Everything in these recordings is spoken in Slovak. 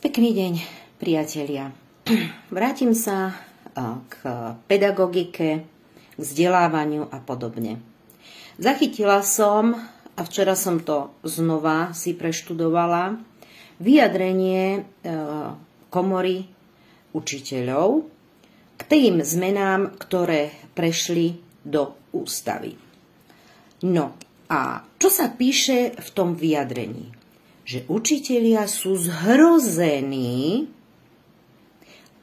Pekný deň, priatelia. Vrátim sa k pedagogike, k vzdelávaniu a podobne. Zachytila som, a včera som to znova si preštudovala, vyjadrenie komory učiteľov k tým zmenám, ktoré prešli do ústavy. No a čo sa píše v tom vyjadrení? Že učitelia sú zhrození,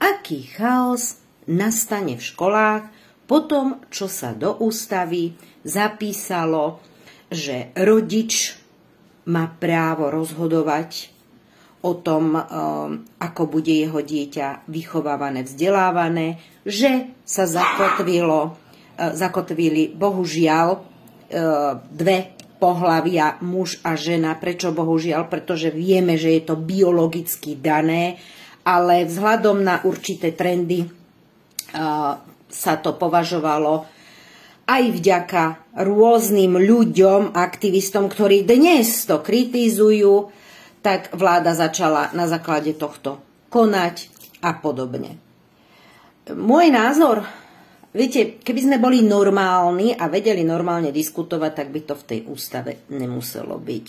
aký chaos nastane v školách po tom, čo sa do ústavy zapísalo, že rodič má právo rozhodovať o tom, ako bude jeho dieťa vychovávané, vzdelávané, že sa zakotvili bohužiaľ dve pohlavia, muž a žena. Prečo bohužiaľ? Pretože vieme, že je to biologicky dané, ale vzhľadom na určité trendy sa to považovalo aj vďaka rôznym ľuďom, aktivistom, ktorí dnes to kritizujú, tak vláda začala na základe tohto konať a podobne. Môj názor, viete, keby sme boli normálni a vedeli normálne diskutovať, tak by to v tej ústave nemuselo byť.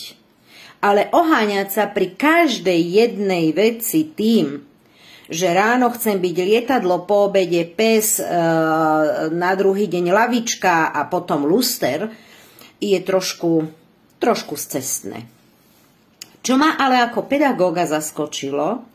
Ale oháňať sa pri každej jednej veci tým, že ráno chcem byť lietadlo, po obede pes, na druhý deň lavička a potom luster, je trošku scestné. Čo ma ale ako pedagóga zaskočilo,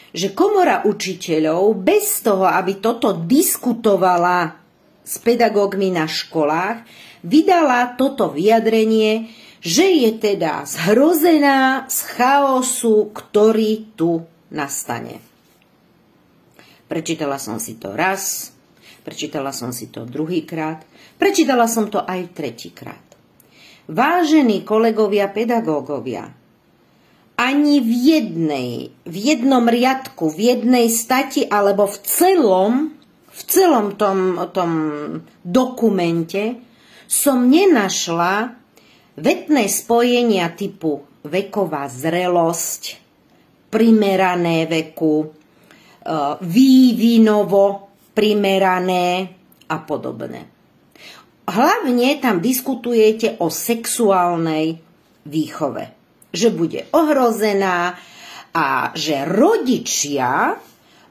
že komora učiteľov bez toho, aby toto diskutovala s pedagógmi na školách, vydala toto vyjadrenie, že je teda zhrozená z chaosu, ktorý tu nastane. Prečítala som si to raz, prečítala som si to druhýkrát, prečítala som to aj tretíkrát. Vážení kolegovia pedagógovia, ani v jednom riadku, v jednej stati alebo v celom tom dokumente som nenašla vetné spojenia typu veková zrelosť, primerané veku, vývinovo primerané a podobne. Hlavne tam diskutujete o sexuálnej výchove, že bude ohrozená a že rodičia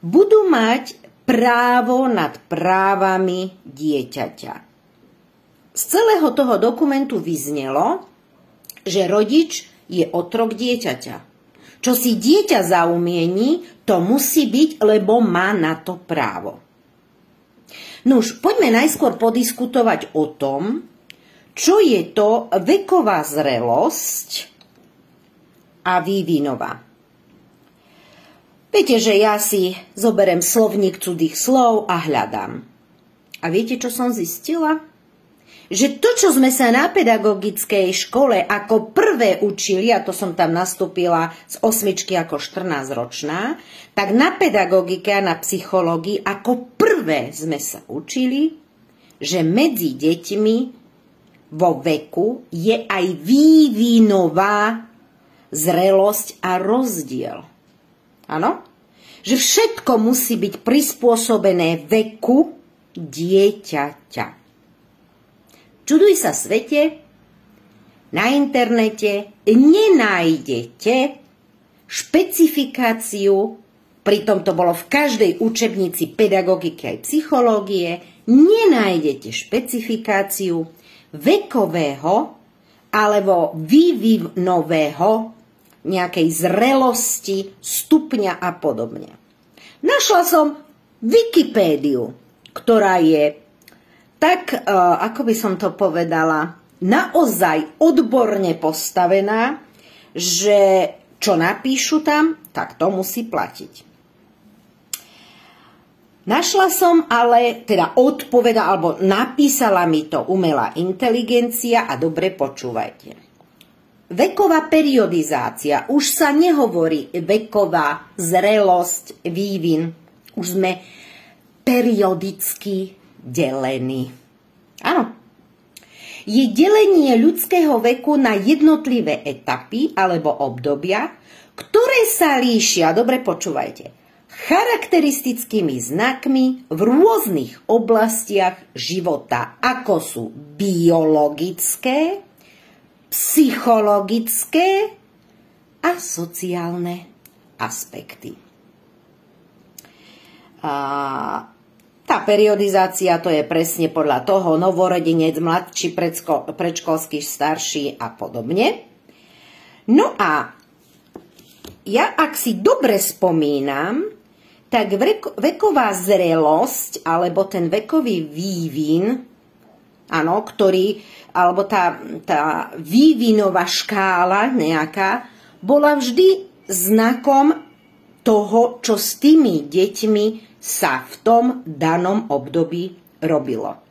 budú mať právo nad právami dieťaťa. Z celého toho dokumentu vyznelo, že rodič je otrok dieťaťa. Čo si dieťa zaumieni, to musí byť, lebo má na to právo. Nuž, poďme najskôr podiskutovať o tom, čo je to veková zrelosť a vývinová. Viete, že ja si zoberiem slovník cudzích slov a hľadám. A viete, čo som zistila? Že to, čo sme sa na pedagogickej škole ako prvé učili, a to som tam nastúpila z 8 ako 14-ročná, tak na pedagogike a na psychológii ako prvé sme sa učili, že medzi deťmi vo veku je aj vývinová zrelosť a rozdiel. Áno? Že všetko musí byť prispôsobené veku dieťaťa. Čuduj sa svete, na internete nenájdete špecifikáciu, pritom to bolo v každej učebnici pedagogiky aj psychológie, nenájdete špecifikáciu vekového alebo vývinového nejakej zrelosti, stupňa a podobne. Našla som Wikipédiu, ktorá je tak, ako by som to povedala, naozaj odborne postavená, že čo napíšu tam, tak to musí platiť. Našla som ale, teda odpoveda, alebo napísala mi to umelá inteligencia a dobre počúvajte. Veková periodizácia, už sa nehovorí veková zrelosť, vývin, už sme periodicky delení. Áno. Je delenie ľudského veku na jednotlivé etapy alebo obdobia, ktoré sa líšia, dobre počúvajte, charakteristickými znakmi v rôznych oblastiach života, ako sú biologické, psychologické a sociálne aspekty. Tá periodizácia, to je presne podľa toho novorodenec, mladší, predškolský, starší a podobne. No a ja, ak si dobre spomínam, tak veková zrelosť, alebo ten vekový vývin, áno, alebo tá vývinová škála nejaká, bola vždy znakom toho, čo s tými deťmi sa v tom danom období robilo.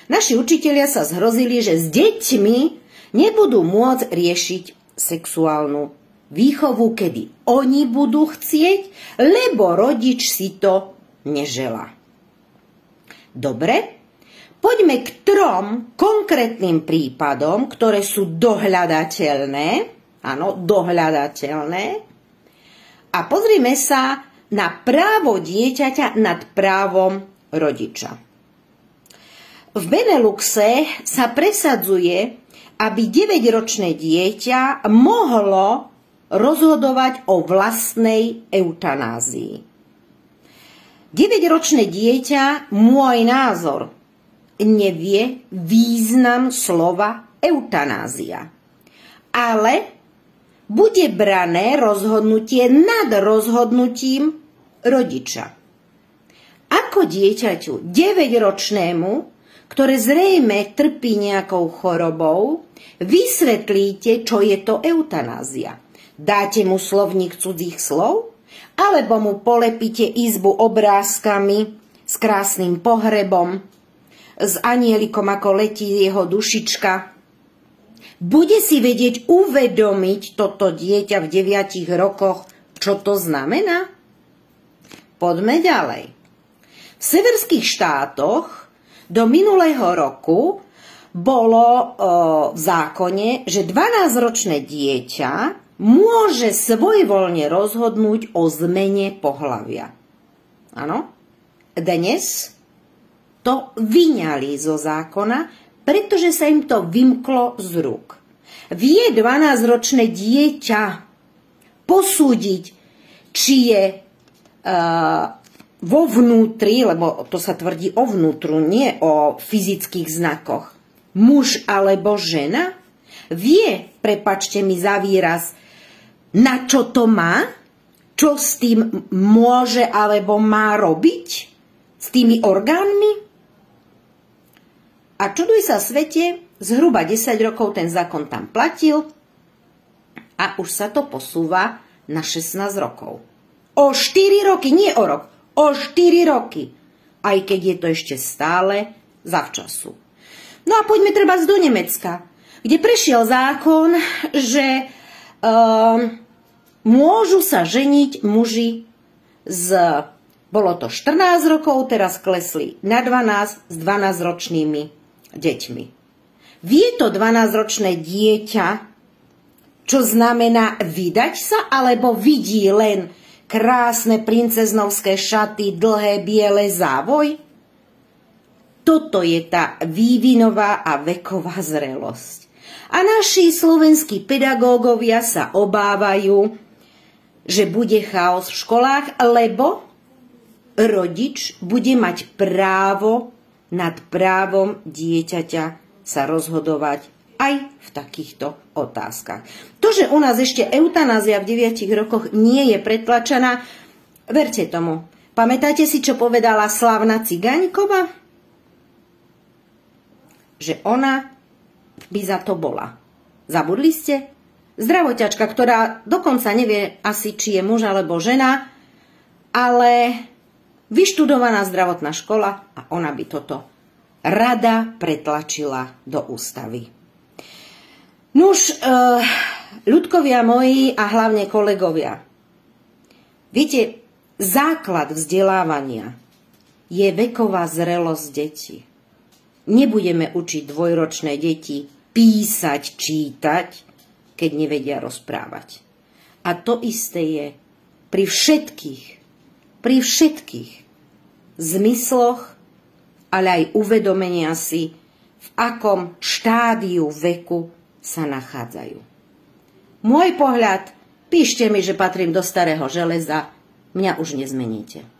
Naši učitelia sa zhrozili, že s deťmi nebudú môcť riešiť sexuálnu výchovu, kedy oni budú chcieť, lebo rodič si to neželá. Dobre, poďme k 3 konkrétnym prípadom, ktoré sú dohľadateľné. Áno, dohľadateľné. A pozrime sa na právo dieťaťa nad právom rodiča. V Beneluxe sa presadzuje, aby 9-ročné dieťa mohlo rozhodovať o vlastnej eutanázii. 9-ročné dieťa, môj názor, nevie význam slova eutanázia. Ale bude brané rozhodnutie nad rozhodnutím rodiča. Ako dieťaťu 9-ročnému, ktoré zrejme trpí nejakou chorobou, vysvetlíte, čo je to eutanázia. Dáte mu slovník cudzích slov? Alebo mu polepíte izbu obrázkami s krásnym pohrebom, s anielikom, ako letí jeho dušička? Bude si vedieť uvedomiť toto dieťa v 9 rokoch, čo to znamená? Poďme ďalej. V severských štátoch do minulého roku bolo v zákone, že 12-ročné dieťa môže svojvoľne rozhodnúť o zmene pohlavia. Áno? Dnes to vyňali zo zákona, pretože sa im to vymklo z rúk. Vie 12-ročné dieťa posúdiť, či je vo vnútri, lebo to sa tvrdí o vnútru, nie o fyzických znakoch, muž alebo žena? Vie, prepáčte mi za výraz, na čo to má? Čo s tým môže alebo má robiť? S tými orgánmi? A čuduj sa svete, zhruba 10 rokov ten zákon tam platil a už sa to posúva na 16 rokov. O 4 roky, nie o rok, o 4 roky. Aj keď je to ešte stále zavčasu. No a poďme treba do Nemecka, kde prešiel zákon, že môžu sa ženiť muži bolo to 14 rokov, teraz klesli na 12 s 12-ročnými deťmi. Vie to 12-ročné dieťa, čo znamená vydať sa, alebo vidí len krásne princeznovské šaty, dlhé biele závoj? Toto je tá vývinová a veková zrelosť. A naši slovenskí pedagógovia sa obávajú, že bude chaos v školách, lebo rodič bude mať právo nad právom dieťaťa sa rozhodovať aj v takýchto otázkach. To, že u nás ešte eutanázia v 9 rokoch nie je pretlačená, verte tomu. Pamätáte si, čo povedala slávna Cigaňková? Že ona by za to bola. Zabudli ste? Zdravoťačka, ktorá dokonca nevie asi, či je muž alebo žena, ale vyštudovaná zdravotná škola a ona by toto rada pretlačila do ústavy. Nuž, ľudkovia moji a hlavne kolegovia, viete, základ vzdelávania je veková zrelosť detí. Nebudeme učiť dvojročné deti písať, čítať, keď nevedia rozprávať. A to isté je pri všetkých zmysloch, ale aj uvedomenia si, v akom štádiu veku sa nachádzajú. Môj pohľad, píšte mi, že patrím do starého železa, mňa už nezmeníte.